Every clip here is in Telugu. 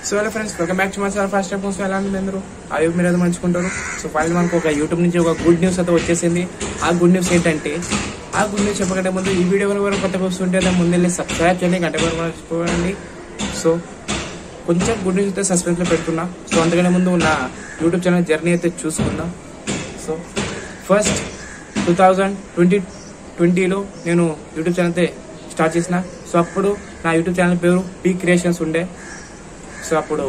So hello friends, welcome back to my channel. First time కోసం ఎలా ఉంది అందరూ అవి మీరు ఏదో మంచుకుంటారు. సో ఫైనల్ మనకు ఒక యూట్యూబ్ నుంచి ఒక గుడ్ న్యూస్ అయితే వచ్చేసింది. ఆ గుడ్ న్యూస్ ఏంటంటే, ఆ గుడ్ న్యూస్ చెప్పకంటే ముందు ఈ వీడియో వరకు కొత్తగా వస్తుంటే ముందు సబ్స్క్రైబ్ చేయండి, గంట వరకు మర్చిపోండి. సో కొంచెం గుడ్ న్యూస్ అయితే సస్పెన్స్లో పెడుతున్నా. సో అంతకంటే ముందు నా యూట్యూబ్ ఛానల్ జర్నీ అయితే చూసుకుందాం. సో ఫస్ట్ 2020లో నేను యూట్యూబ్ ఛానల్ అయితే స్టార్ట్ చేసిన. సో అప్పుడు నా యూట్యూబ్ ఛానల్ పేరు పీ క్రియేషన్స్ ఉండే. సో అప్పుడు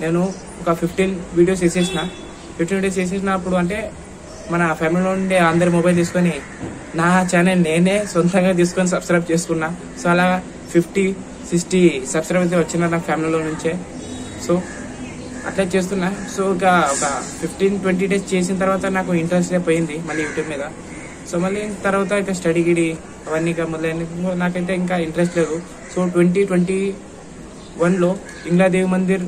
నేను ఒక 15 వీడియోస్ వేసేసిన. 15 వీడియోస్ వేసేసినప్పుడు అంటే మన ఫ్యామిలీలో ఉండే అందరి మొబైల్ తీసుకొని నా ఛానల్ నేనే సొంతంగా తీసుకొని సబ్స్క్రైబ్ చేసుకున్నా. సో అలా 50-60 సబ్స్క్రైబ్ అయితే వచ్చిన నా ఫ్యామిలీలో నుంచే. సో అట్లా చేస్తున్నా. సో ఒక 15-20 డేస్ చేసిన తర్వాత నాకు ఇంట్రెస్ట్ అయిపోయింది మళ్ళీ యూట్యూబ్ మీద. సో మళ్ళీ తర్వాత ఇక స్టడీ గిడి అవన్నీ ఇక మొదలైన నాకైతే ఇంకా ఇంట్రెస్ట్ లేదు. సో 2021లో ఇంగ్లాదేవి మందిర్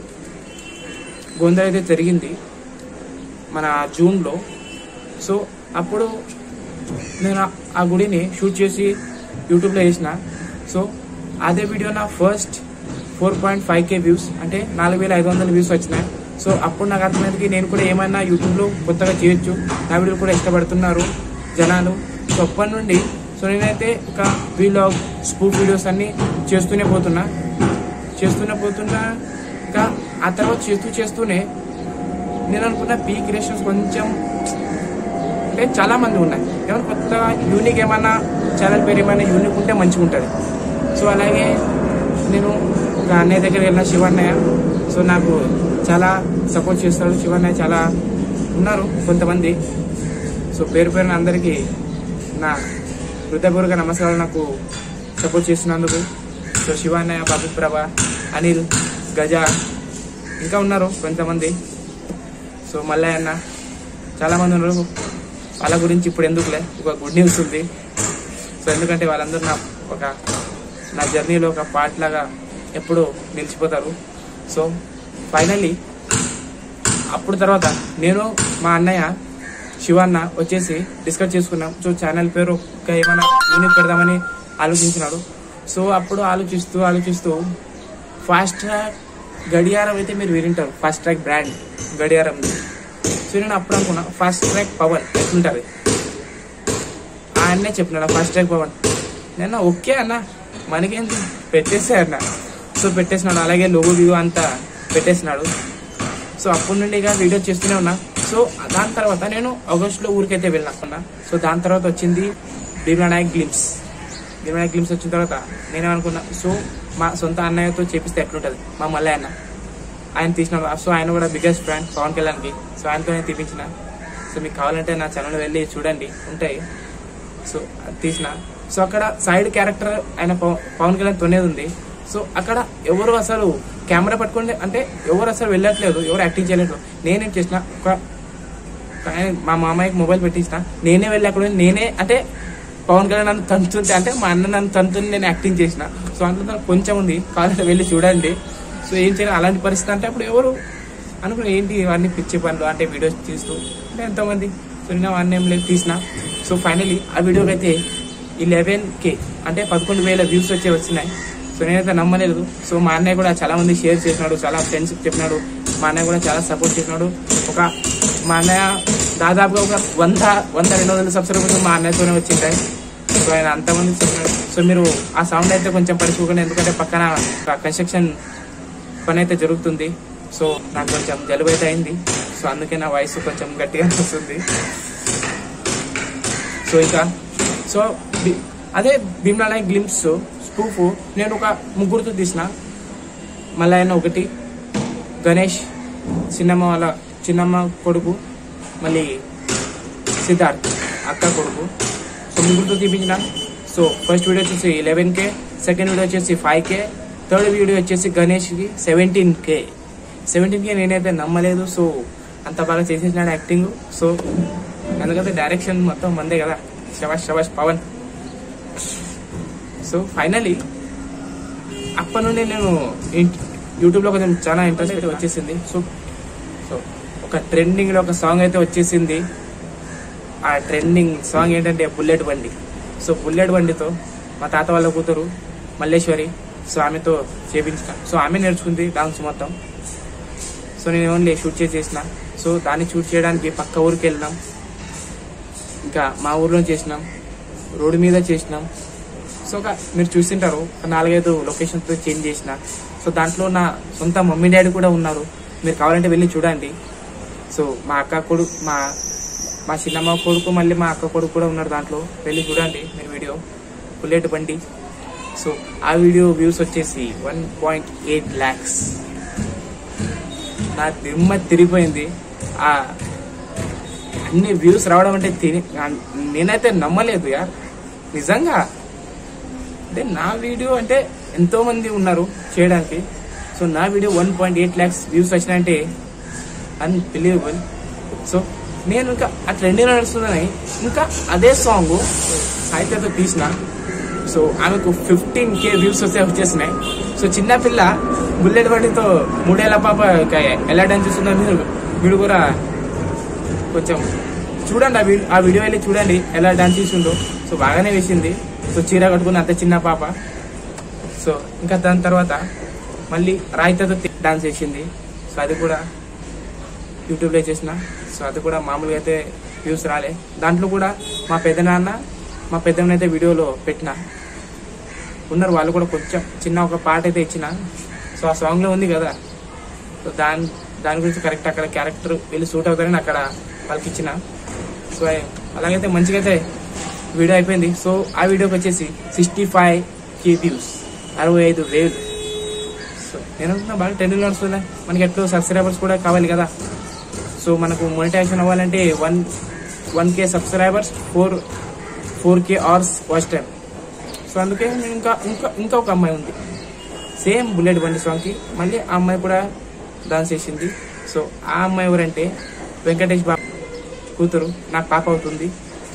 గోందా అయితే జరిగింది మన జూన్లో. సో అప్పుడు నేను ఆ గుడిని షూట్ చేసి యూట్యూబ్లో వేసిన. సో అదే వీడియో నా ఫస్ట్ 4.5K వ్యూస్ అంటే 4500 వ్యూస్ వచ్చినాయి. సో అప్పుడు నాకు అర్థమైంది నేను కూడా ఏమైనా యూట్యూబ్లో కొత్తగా చేయొచ్చు, నా వీడియోలు కూడా ఇష్టపడుతున్నారు జనాలు. సో అప్పటి నుండి సో నేనైతే ఒక వీలాగ్ స్పూఫ్ వీడియోస్ అన్నీ చేస్తూనే పోతున్నా. ఇంకా ఆ తర్వాత చేస్తూనే నేను అనుకున్న పీ క్రియేషన్స్ కొంచెం అంటే చాలా మంది ఉన్నాయి, ఏమైనా కొత్తగా యూనిక్ ఏమన్నా ఛానల్ పేరు ఏమైనా యూనిక్ ఉంటే మంచిగా ఉంటుంది. సో అలాగే నేను ఒక అన్నయ్య దగ్గరికి వెళ్ళిన, శివన్నయ్య. సో నాకు చాలా సపోర్ట్ చేస్తాడు శివన్నయ్య. చాలా ఉన్నారు కొంతమంది. సో పేరున అందరికీ నా హృదయపూర్వక నమస్కారాలు నాకు సపోర్ట్ చేస్తున్నందుకు. సో శివన్నయ్య, బాబు ప్రభ, అనిల్, గజ ఇంకా ఉన్నారు కొంతమంది. సో మల్లయ్య అన్న చాలామంది ఉన్నారు. వాళ్ళ గురించి ఇప్పుడు ఎందుకులే, ఒక గుడ్ న్యూస్ ఉంది. సో ఎందుకంటే వాళ్ళందరూ నా జర్నీలో ఒక పార్ట్ లాగా ఎప్పుడు నిలిచిపోతారు. సో ఫైనల్లీ అప్పుడు తర్వాత నేను మా అన్నయ్య శివన్న వచ్చేసి డిస్కస్ చేసుకున్నాం. సో ఛానల్ పేరు ఏమైనా యూనిక్ పెడదామని ఆలోచించినాడు. సో అప్పుడు ఆలోచిస్తూ ఫాస్ట్ ట్రాక్ గడియారం అయితే మీరు వింటారు, ఫాస్ట్ ట్రాక్ బ్రాండ్ గడియారం. సో నేను అప్పుడు అనుకున్నా ఫాస్ట్ ట్రాక్ పవన్ ఎట్లుంటుంది. ఆ అన్నే చెప్పినాడు ఫాస్ట్ ట్రాక్ పవన్. నేను ఓకే అన్న మనకేంటి పెట్టేసే అన్న. సో పెట్టేసినాడు, అలాగే లోగో వ్యూ అంతా పెట్టేసినాడు. సో అప్పటి నుండి ఇక వీడియో చేస్తూనే ఉన్నా. సో దాని తర్వాత నేను ఆగస్టులో ఊరికైతే వెళ్ళినా. సో దాని తర్వాత వచ్చింది భీమనాయక్ గ్లిమ్స్ వచ్చిన తర్వాత నేనేమనుకున్నా, సో మా సొంత అన్నయ్యతో చేపిస్తే ఎట్లుంటుంది, మా మల్లయ్య అన్న ఆయన తీసినాడు. సో ఆయన కూడా బిగ్గెస్ట్ ఫ్యాన్ పవన్ కళ్యాణ్కి. సో ఆయనతోనే తీపించిన. సో మీకు కావాలంటే నా ఛానల్ వెళ్ళి చూడండి, ఉంటాయి. సో అది తీసిన. సో అక్కడ సైడ్ క్యారెక్టర్ ఆయన పవన్ కళ్యాణ్ తోనేది ఉంది. సో అక్కడ ఎవరు అసలు కెమెరా పట్టుకుంటే అంటే ఎవరు అసలు వెళ్ళట్లేదు, ఎవరు యాక్టింగ్ చేయలేదు. నేనేం చేసిన, మా మామయ్యకి మొబైల్ పెట్టించిన, నేనే వెళ్ళి అక్కడ నేనే అంటే పవన్ కళ్యాణ్ నన్ను తంతుంటే అంటే మా అన్న నన్ను తంతుంటే నేను యాక్టింగ్ చేసిన. సో అందులో కొంచెం ఉంది, కావాలంటే వెళ్ళి చూడండి. సో ఏం చేయాలి అలాంటి పరిస్థితి అంటే అప్పుడు ఎవరు అనుకున్నా ఏంటి ఇవన్నీ పిచ్చి పనులు అంటే వీడియోస్ తీస్తూ అంటే ఎంతోమంది. సో నేను అవన్నీ ఏం లేదు తీసిన. సో ఫైనలీ ఆ వీడియోకి అయితే 11K అంటే 11,000 వ్యూస్ వచ్చినాయి. సో నేనైతే నమ్మలేదు. సో మా అన్నయ్య కూడా చాలా మంది షేర్ చేసినాడు, చాలా ఫ్రెండ్స్ చెప్పినాడు. మా అన్నయ్య కూడా చాలా సపోర్ట్ చేసినాడు. మా అన్నయ్య దాదాపుగా ఒక 100-200 సబ్స్క్రైబర్స్ మా అన్నయ్యతోనే వచ్చింటాయి. సో ఆయన అంతమంది చెప్పినాడు. సో మీరు ఆ సౌండ్ అయితే కొంచెం పడుకోకండి, ఎందుకంటే పక్కన కన్స్ట్రక్షన్ పని అయితే జరుగుతుంది. సో నాకు కొంచెం జలుబు అయితే అయింది. సో అందుకే నా వాయిస్ కొంచెం గట్టిగా వస్తుంది. సో సో అదే భీమనాయక్ గ్లిమ్స్ స్పూఫ్ నేను ఒక 3 తీసిన. మల్లయ్య ఒకటి, గణేష్ చిన్నమ్మ కొడుకు, మళ్ళీ సిద్ధార్థ్ అక్క కొడుకు. సో 3 తీపించిన. సో ఫస్ట్ వీడియో వచ్చేసి 11K, సెకండ్ వీడియో వచ్చేసి 5K, థర్డ్ వీడియో వచ్చేసి గణేష్కి 17K. నేనైతే నమ్మలేదు. సో అంత బాగా చేసేసినాడు యాక్టింగ్. సో ఎందుకంటే డైరెక్షన్ మొత్తం మందే కదా, శబాష్ పవన్. సో ఫైనలీ అప్పటి నుండి నేను యూట్యూబ్లో కొంచెం చాలా ఇంట్రెస్ట్ అయితే వచ్చేసింది. సో ఒక ట్రెండింగ్లో ఒక సాంగ్ అయితే వచ్చేసింది. ఆ ట్రెండింగ్ సాంగ్ ఏంటంటే బుల్లెట్ బండి. సో బుల్లెట్ బండితో మా తాత వాళ్ళ కూతురు మల్లేశ్వరి, సో ఆమెతో చేపించిన. సో ఆమె నేర్చుకుంది డాన్స్ మొత్తం. సో నేను ఓన్లీ షూట్ చేసేసిన. సో దాన్ని షూట్ చేయడానికి పక్క ఊరికి వెళ్ళినాం, ఇంకా మా ఊర్లో చేసినాం, రోడ్డు మీద చేసినాం. సో మీరు చూసింటారు 4-5 లొకేషన్స్తో చేంజ్ చేసిన. సో దాంట్లో నా సొంత మమ్మీ డాడీ కూడా ఉన్నారు, మీరు కావాలంటే వెళ్ళి చూడండి. సో మా అక్క కొడుకు, మా చిన్నమ్మ కొడుకు, మళ్ళీ మా అక్క కొడుకు కూడా ఉన్నారు దాంట్లో, వెళ్ళి చూడండి మీరు వీడియో. బుల్లెట్ బండి. సో ఆ వీడియో వ్యూస్ వచ్చేసి 1.8 lakhs. నా దిమ్మ తిరిగిపోయింది. అన్ని వ్యూస్ రావడం అంటే నేనైతే నమ్మలేదు యార్, నిజంగా. అంటే నా వీడియో అంటే ఎంతో మంది ఉన్నారు చేయడానికి. సో నా వీడియో 1.8 lakhs వ్యూస్ వచ్చినాయంటే అన్బిలీవబుల్. సో నేను ఇంకా ఆ ట్రెండింగ్ నడుస్తుందని ఇంకా అదే సాంగ్ సాహిత్యతో తీసిన. సో ఆమెకు 15K వ్యూస్ వచ్చేసినాయి. సో చిన్నపిల్ల బుల్లెట్ బండితో 3 ఏళ్ల పాప ఎలా డాన్స్ చేస్తుందో మీరు కూడా కొంచెం చూడండి, ఆ వీడియో వెళ్ళి చూడండి ఎలా డాన్స్ చేసిందో. సో బాగానే వేసింది. సో చీర కట్టుకుని అంత చిన్న పాప. సో ఇంకా దాని తర్వాత మళ్ళీ రాయితీతో డాన్స్ చేసింది. సో అది కూడా యూట్యూబ్లో చేసిన. సో అది కూడా మామూలుగా అయితే వ్యూస్ రాలే. దాంట్లో కూడా మా పెద్దనాన్న మా పెద్దమ్మ అయితే వీడియోలో పెట్టిన ఉన్నారు, వాళ్ళు కూడా కొంచెం చిన్న ఒక పాట అయితే ఇచ్చిన. సో ఆ సాంగ్లో ఉంది కదా, సో దాని గురించి కరెక్ట్ అక్కడ క్యారెక్టర్ వెళ్ళి సూట్ అవుతారని అక్కడ వాళ్ళకి ఇచ్చిన. సో అలాగైతే మంచిగా అయితే వీడియో అయిపోయింది. సో ఆ వీడియోకి వచ్చేసి 65K వ్యూస్, 65,000. సో నేను అనుకున్నా బాగా ట్రెండింగ్ నడుస్తుందా, మనకి ఎట్లో సబ్స్క్రైబర్స్ కూడా కావాలి కదా. సో మనకు మోనిటైజేషన్ అవ్వాలంటే 1K subscribers, 4K hours watch time. So అందుకే నేను ఇంకా ఒక అమ్మాయి ఉంది సేమ్ బుల్లెట్ బండి సాంగ్కి, మళ్ళీ ఆ అమ్మాయి కూడా డాన్స్ చేసింది. సో ఆ అమ్మాయి ఎవరంటే వెంకటేష్ బాబు కూతురు, నాకు పాప అవుతుంది.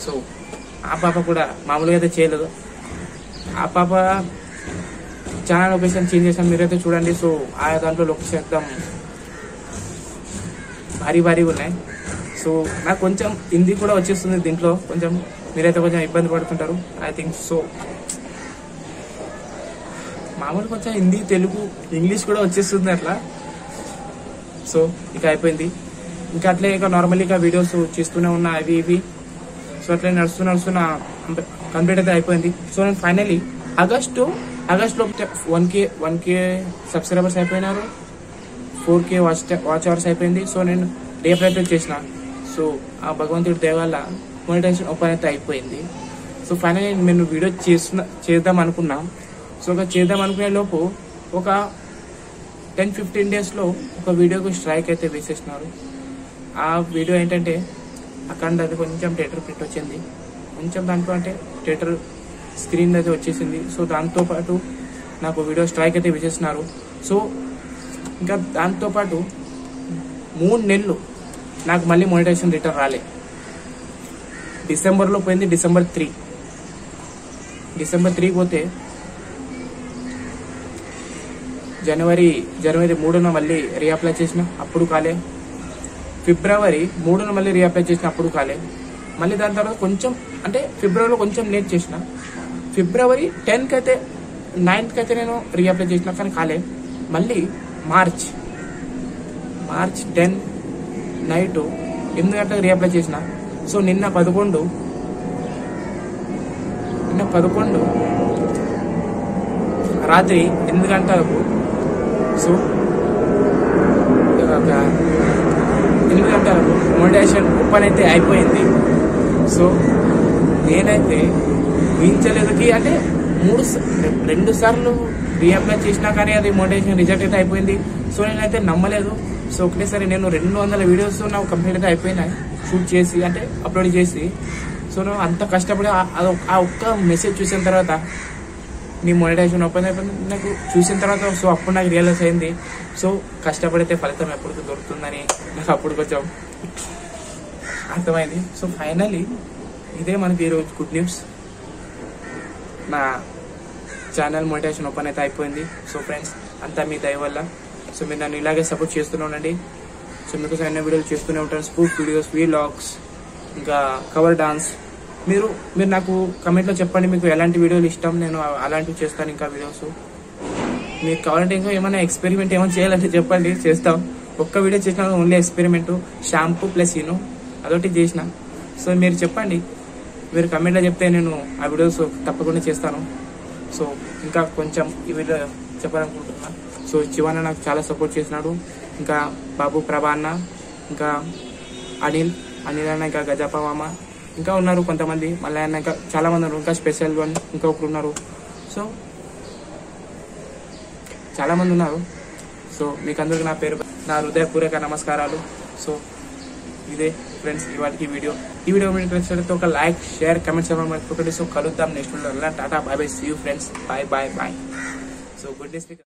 సో ఆ పాప కూడా మామూలుగా అయితే చేయలేదు. ఆ పాప చాలా లొకేషన్ చేంజ్ చేసాను, మీరైతే చూడండి. సో ఆ దాంట్లో లొకేషన్ एकदम భారీగా ఉన్నాయి. సో నాకు కొంచెం హిందీ కూడా వచ్చేస్తుంది దీంట్లో, కొంచెం మీరైతే కొంచెం ఇబ్బంది పడుతుంటారు ఐ థింక్. సో మామూలు కొంచెం హిందీ, తెలుగు, ఇంగ్లీష్ కూడా వచ్చేస్తుంది అట్లా. సో ఇక అయిపోయింది. ఇంకా అట్లే ఇక నార్మల్లీ ఇక వీడియోస్ చేస్తూనే ఉన్నా అవి ఇవి. సో అట్లే నడుస్తున్నా కంప్లీట్ అయితే అయిపోయింది. సో నేను ఫైనలీ ఆగస్ట్లో 1K సబ్స్క్రైబర్స్ అయిపోయినారు, 4K వాచ్ అవర్స్ అయిపోయింది. సో నేను రేపు అయితే చేసిన. సో ఆ భగవంతుడి దయ వల్ల మోనిటైజేషన్ ఓపెన్ అయితే అయిపోయింది. సో ఫైనలీ నేను వీడియో చేద్దాం అనుకున్నా. సో చేద్దాం అనుకునే లోపు ఒక 10-15 డేస్లో ఒక వీడియోకి స్ట్రైక్ అయితే వేసేసినారు. ఆ వీడియో ఏంటంటే అక్కడ అది కొంచెం థియేటర్ ప్రింట్ వచ్చింది, కొంచెం దాంట్లో అంటే థియేటర్ స్క్రీన్ అయితే వచ్చేసింది. సో దాంతోపాటు నాకు వీడియో స్ట్రైక్ అయితే వేసేసినారు. సో ఇంకా దాంతోపాటు 3 నెలలు నాకు మళ్ళీ మోనిటైజేషన్ రిటర్న్ రాలే. డిసెంబర్లో పోయింది, డిసెంబర్ 3 పోతే జనవరి 3న మళ్ళీ రీఅప్లై చేసిన, అప్పుడు కాలే. ఫిబ్రవరి 3న మళ్ళీ రీఅప్లై చేసిన, అప్పుడు కాలే. మళ్ళీ దాని తర్వాత కొంచెం అంటే ఫిబ్రవరిలో కొంచెం లేట్ చేసిన, ఫిబ్రవరి 9th అయితే నేను రీఅప్లై చేసిన, కానీ కాలే. మళ్ళీ మార్చ్ 10 నైట్ 8 గంటలకు రీఅప్లై చేసిన. సో నిన్న 11 రాత్రి 8 గంటలకు, సో 8 గంటలకు మోనిటైజేషన్ ఓపెన్ అయితే అయిపోయింది. సో నేనైతే ఊహించలేదుకి, అంటే 2 సార్లు రీఅప్లై చేసినా కానీ అది మోనిటైజేషన్ రిజెక్ట్ అయితే అయిపోయింది. సో నేనైతే నమ్మలేదు. సో ఒకటేసారి నేను 200 వీడియోస్ నాకు కంప్లీట్ అయితే అయిపోయినాయి, షూట్ చేసి అంటే అప్లోడ్ చేసి. సో నేను అంత కష్టపడి ఆ ఒక్క మెసేజ్ చూసిన తర్వాత నీ మోనిటైజేషన్ ఓపెన్ అయిపోయింది నాకు చూసిన తర్వాత. సో అప్పుడు నాకు రియలైజ్ అయింది, సో కష్టపడితే ఫలితం ఎప్పుడు దొరుకుతుందని నాకు అప్పుడు కొంచెం అర్థమైంది. సో ఫైనలీ ఇదే మనకి ఈరోజు గుడ్ న్యూస్, నా ఛానల్ మోనిటైజేషన్ ఓపెన్ అయితే అయిపోయింది. సో ఫ్రెండ్స్ అంతా మీ దయ వల్ల. సో మీరు నన్ను ఇలాగే సపోర్ట్ చేస్తూనే ఉండండి. సో మీకోసం ఎన్నో వీడియోలు చేస్తూనే ఉంటాను, స్పూఫ్ వీడియోస్, వీలాగ్స్, ఇంకా కవర్ డాన్స్. మీరు నాకు కమెంట్లో చెప్పండి మీకు ఎలాంటి వీడియోలు ఇష్టం, నేను అలాంటివి చేస్తాను. ఇంకా వీడియోస్ మీకు కావాలంటే ఇంకా ఏమైనా ఎక్స్పెరిమెంట్ ఏమైనా చేయాలంటే చెప్పండి, చేస్తాం. ఒక్క వీడియో చేసిన only experiment shampoo plus Eno అదొకటి చేసిన. సో మీరు చెప్పండి, మీరు కమెంట్లో చెప్తే నేను ఆ వీడియోస్ తప్పకుండా చేస్తాను. సో ఇంకా కొంచెం ఈ వీడియో చెప్పాలనుకుంటున్నా. సో శివన్న నాకు చాలా సపోర్ట్ చేసినాడు, ఇంకా బాబు ప్రభా అన్న, ఇంకా అనిల్ అన్న, ఇంకా గజాప మామ, ఇంకా ఉన్నారు కొంతమంది, మళ్ళీ అన్న, ఇంకా చాలా మంది ఉన్నారు, ఇంకా స్పెషల్ వన్ ఇంకా ఒకరు ఉన్నారు. సో చాలా మంది ఉన్నారు. సో మీకు అందరికి నా హృదయపూర్వక నమస్కారాలు. సో ఇదే ఫ్రెండ్స్ ఇవాటికి వీడియో. ఈ వీడియో మీకు నచ్చినట్లయితే ఒక లైక్, షేర్, కమెంట్ చేయడం మర్చిపోకండి. సో కలుద్దాం next video. Tata, bye bye, see you friends, bye bye bye. So good day.